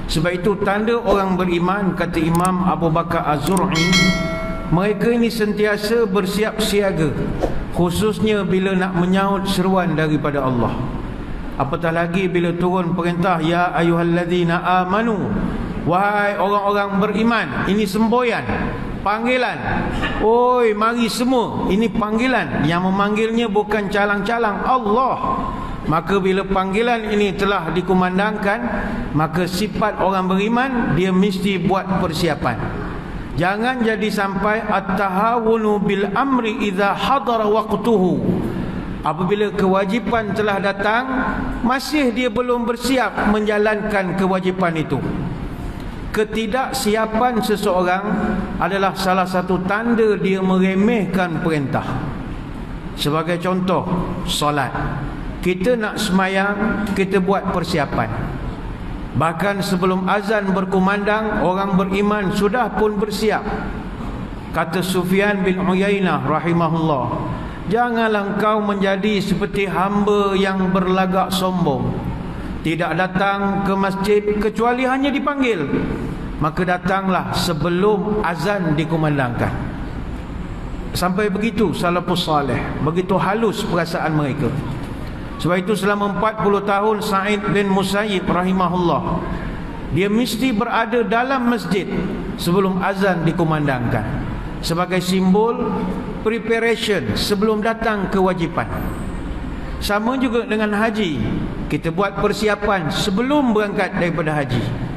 Sebab itu tanda orang beriman, kata Imam Abu Bakar Az-Zur'i, mereka ini sentiasa bersiap siaga, khususnya bila nak menyahut seruan daripada Allah. Apatah lagi bila turun perintah ya ayyuhallazina amanu, wahai orang-orang beriman. Ini semboyan, panggilan. Oi, mari semua. Ini panggilan. Yang memanggilnya bukan calang-calang, Allah. Maka bila panggilan ini telah dikumandangkan, maka sifat orang beriman, dia mesti buat persiapan. Jangan jadi sampai at-tahawunu bil amri idza hadara waqtuhu. Apabila kewajipan telah datang, masih dia belum bersiap menjalankan kewajipan itu. Ketidaksiapan seseorang adalah salah satu tanda dia meremehkan perintah. Sebagai contoh, solat. Kita nak semayang, kita buat persiapan. Bahkan sebelum azan berkumandang, orang beriman sudah pun bersiap. Kata Sufyan bin Uyainah rahimahullah, janganlah engkau menjadi seperti hamba yang berlagak sombong, tidak datang ke masjid kecuali hanya dipanggil. Maka datanglah sebelum azan dikumandangkan. Sampai begitu salafus salih, begitu halus perasaan mereka. Sebab itu selama 40 tahun Sa'id bin Musayyib rahimahullah, dia mesti berada dalam masjid sebelum azan dikumandangkan, sebagai simbol preparation sebelum datang kewajipan. Sama juga dengan haji, kita buat persiapan sebelum berangkat daripada haji.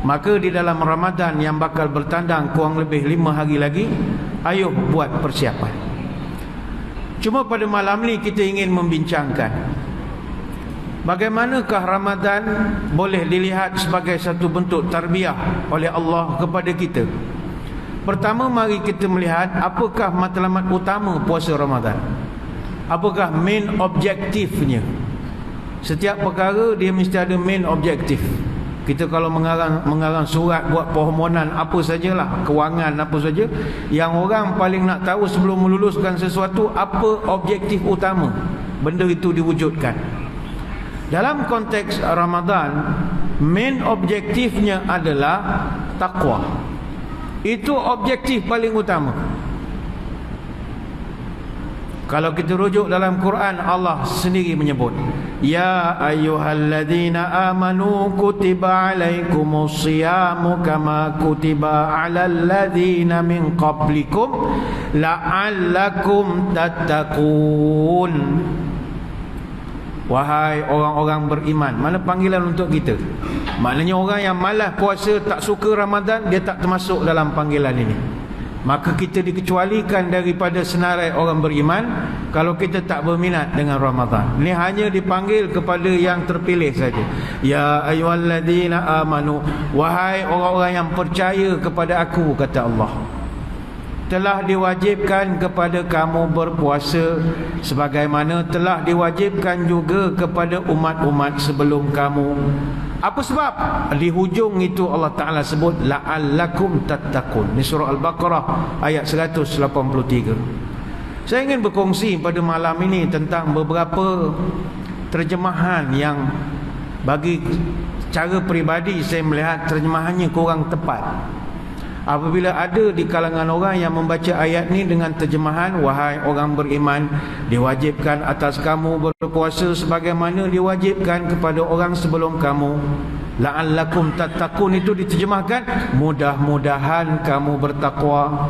Maka di dalam Ramadan yang bakal bertandang kurang lebih 5 hari lagi, ayo buat persiapan. Cuma pada malam ni kita ingin membincangkan bagaimanakah Ramadan boleh dilihat sebagai satu bentuk tarbiyah oleh Allah kepada kita. Pertama, mari kita melihat apakah matlamat utama puasa Ramadan. Apakah main objektifnya. Setiap perkara dia mesti ada main objektif. Kita kalau mengarang surat, buat permohonan apa sajalah, kewangan apa saja, yang orang paling nak tahu sebelum meluluskan sesuatu, apa objektif utama benda itu diwujudkan. Dalam konteks Ramadan, main objektifnya adalah takwa. Itu objektif paling utama. Kalau kita rujuk dalam Quran, Allah sendiri menyebut, ya ayyuhalladzina amanu kutiba alaikumus siyamu kama kutiba alal ladzina min qablikum la'allakum tattaqun. Wahai orang-orang beriman. Mana panggilan untuk kita? Maknanya orang yang malas puasa, tak suka Ramadan, dia tak termasuk dalam panggilan ini. Maka kita dikecualikan daripada senarai orang beriman kalau kita tak berminat dengan Ramadan. Ini hanya dipanggil kepada yang terpilih saja. Ya ayyuhalladzina amanu, wahai orang-orang yang percaya kepada aku, kata Allah, telah diwajibkan kepada kamu berpuasa sebagaimana telah diwajibkan juga kepada umat-umat sebelum kamu. Apa sebab? Di hujung itu Allah Ta'ala sebut la'allakum tattaqun. Ini surah Al-Baqarah ayat 183. Saya ingin berkongsi pada malam ini tentang beberapa terjemahan yang bagi cara peribadi saya melihat terjemahannya kurang tepat. Apabila ada di kalangan orang yang membaca ayat ni dengan terjemahan, wahai orang beriman, diwajibkan atas kamu berpuasa sebagaimana diwajibkan kepada orang sebelum kamu, la'allakum tattaqun, itu diterjemahkan mudah-mudahan kamu bertakwa.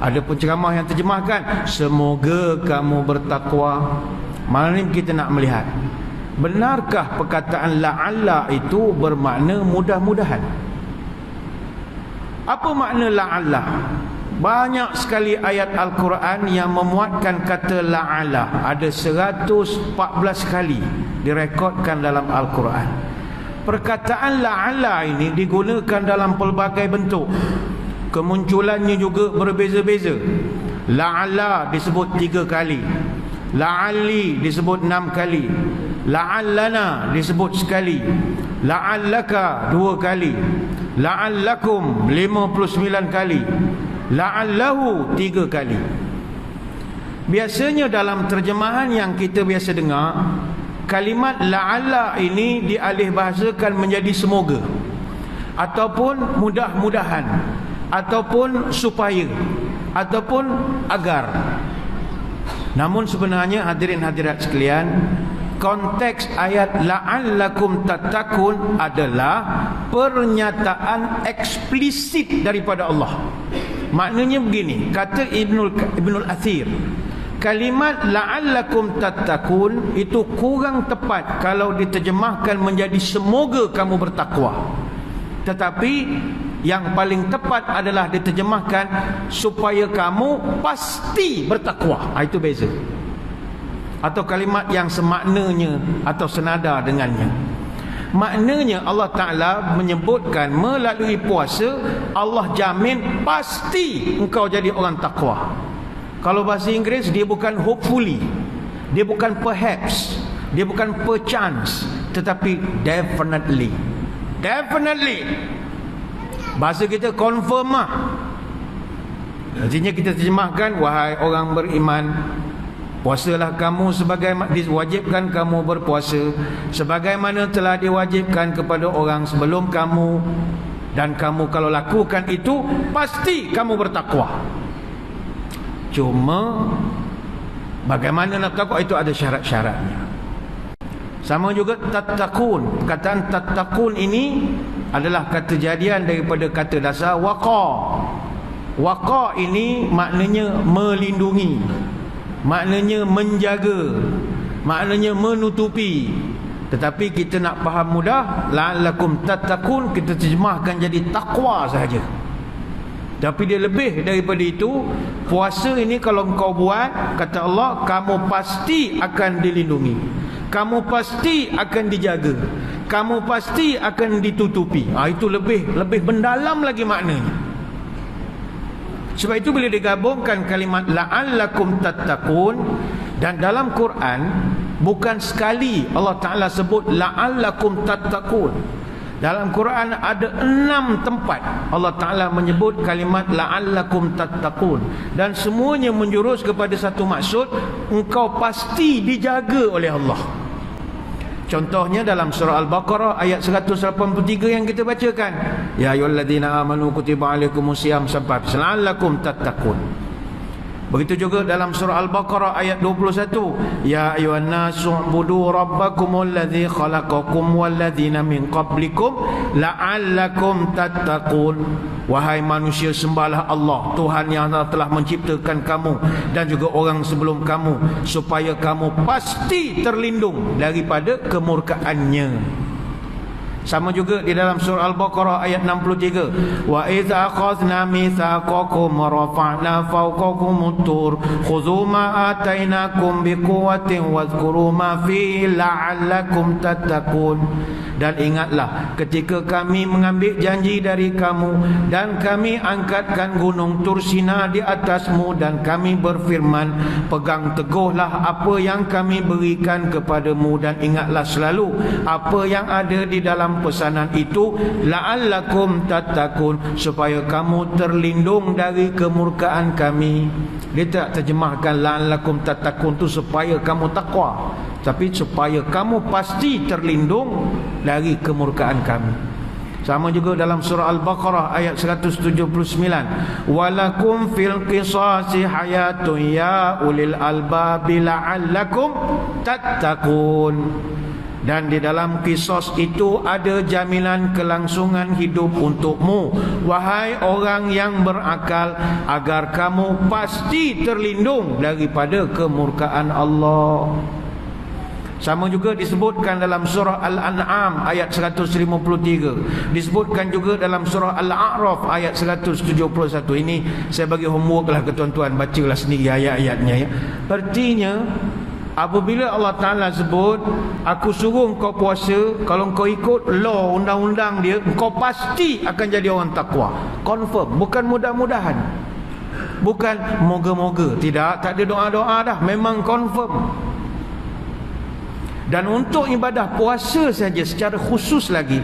Ada penceramah yang terjemahkan semoga kamu bertakwa. Malam ni kita nak melihat, benarkah perkataan la'alla itu bermakna mudah-mudahan? Apa makna la'alla? Banyak sekali ayat Al-Quran yang memuatkan kata la'alla. Ada 114 kali direkodkan dalam Al-Quran. Perkataan la'alla ini digunakan dalam pelbagai bentuk. Kemunculannya juga berbeza-beza. La'alla disebut 3 kali, la'alli disebut 6 kali, la'allana disebut sekali, la'allaka 2 kali, la'allakum 59 kali, la'allahu 3 kali. Biasanya dalam terjemahan yang kita biasa dengar, kalimat la'alla ini dialih bahasakan menjadi semoga. ataupun mudah-mudahan, ataupun supaya, ataupun agar. Namun sebenarnya hadirin hadirat sekalian, konteks ayat la'allakum tattaqun adalah pernyataan eksplisit daripada Allah. Maknanya begini, kata Ibnul Athir, kalimat la'allakum tattaqun itu kurang tepat kalau diterjemahkan menjadi semoga kamu bertakwa. Tetapi yang paling tepat adalah diterjemahkan supaya kamu pasti bertakwa. Itu beza. Atau kalimat yang semaknanya atau senada dengannya. Maknanya Allah Ta'ala menyebutkan melalui puasa Allah jamin pasti engkau jadi orang takwa. Kalau bahasa Inggeris dia bukan hopefully, dia bukan perhaps, dia bukan perchance, tetapi definitely. Definitely. Bahasa kita confirm lah. Artinya kita terjemahkan, wahai orang beriman, puasalah kamu sebagaimana diwajibkan kamu berpuasa sebagaimana telah diwajibkan kepada orang sebelum kamu, dan kamu kalau lakukan itu pasti kamu bertakwa. Cuma bagaimana nak takwa itu ada syarat-syaratnya. Sama juga tattaqun. Perkataan tattaqun ini adalah kata jadian daripada kata dasar waqa. Waqa ini maknanya melindungi, maknanya menjaga, maknanya menutupi. Tetapi kita nak faham mudah, la'allakum tattaqun kita terjemahkan jadi takwa sahaja. Tapi dia lebih daripada itu. Puasa ini kalau engkau buat, kata Allah, kamu pasti akan dilindungi, kamu pasti akan dijaga, kamu pasti akan ditutupi. Itu lebih mendalam lagi maknanya. Sebab itu bila digabungkan kalimat la'allakum tattaqun, dan dalam Quran bukan sekali Allah Ta'ala sebut la'allakum tattaqun. Dalam Quran ada 6 tempat Allah Ta'ala menyebut kalimat la'allakum tattaqun, dan semuanya menjurus kepada satu maksud, engkau pasti dijaga oleh Allah. Contohnya dalam surah Al-Baqarah ayat 183 yang kita bacakan, ya ayyuhalladzina amanu kutiba alaikumusiyam sampai la'allakum tattaqun. Begitu juga dalam surah Al-Baqarah ayat 21, ya ayyuhan nasu ubudu rabbakumul ladzi khalaqakum walladzina min qablikum la'allakum tattaqun. Wahai manusia, sembahlah Allah, Tuhan yang telah menciptakan kamu dan juga orang sebelum kamu, supaya kamu pasti terlindung daripada kemurkaannya. Sama juga di dalam surah Al-Baqarah ayat 63, wa idza akhadna mitsaqakum wa rafa'na fawqakumut tur khudhu ma atainakum biquwwatin wadhkuru ma fihi la'allakum tattaqun. Dan ingatlah ketika kami mengambil janji dari kamu dan kami angkatkan gunung Tursina di atasmu, dan kami berfirman, pegang teguhlah apa yang kami berikan kepadamu, dan ingatlah selalu apa yang ada di dalam pesanan itu, la'allakum tattaqun, supaya kamu terlindung dari kemurkaan kami. Dia tak terjemahkan la'allakum tattaqun tu supaya kamu takwa, tapi supaya kamu pasti terlindung dari kemurkaan kami. Sama juga dalam surah Al-Baqarah ayat 179, walakum fil qisasi hayatun ya ulil albabi la'allakum tattaqun. Dan di dalam kisos itu ada jaminan kelangsungan hidup untukmu, wahai orang yang berakal, agar kamu pasti terlindung daripada kemurkaan Allah. Sama juga disebutkan dalam surah Al-An'am ayat 153. Disebutkan juga dalam surah Al-A'raf ayat 171. Ini saya bagi homework lah ke tuan-tuan, bacalah sendiri ayat-ayatnya ya. Artinya apabila Allah Ta'ala sebut, aku suruh kau puasa, kalau kau ikut law, undang-undang dia, kau pasti akan jadi orang takwa. Confirm, bukan mudah-mudahan, bukan moga-moga. Tidak, tak ada doa-doa dah, memang confirm. Dan untuk ibadah puasa saja secara khusus lagi,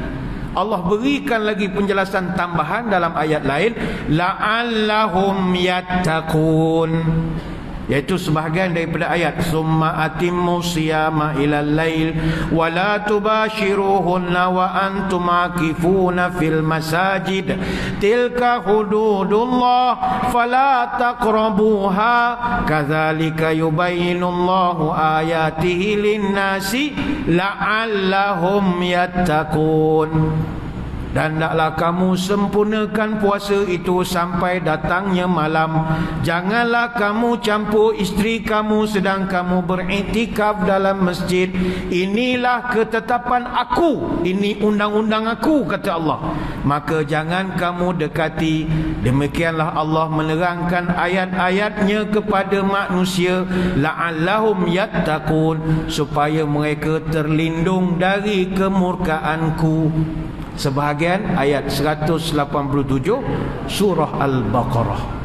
Allah berikan lagi penjelasan tambahan dalam ayat lain, la'allahum yattaqun. iaitu sebahagian daripada ayat summa atimmu siyama ilal lail wa la tubashiruhunna wa antum akifuna fil masajid tilka hududullah fala taqrabuha kadzalika yubayyinullahu ayatihi linnasi la'allahum yattaqun. Dan hendaklah kamu sempurnakan puasa itu sampai datangnya malam. Janganlah kamu campur isteri kamu sedang kamu beriktikaf dalam masjid. Inilah ketetapan aku, ini undang-undang aku, kata Allah. Maka jangan kamu dekati. Demikianlah Allah menerangkan ayat-ayatnya kepada manusia, la'allahum yattaqun, supaya mereka terlindung dari kemurkaanku. Sebahagian ayat 187 surah Al-Baqarah.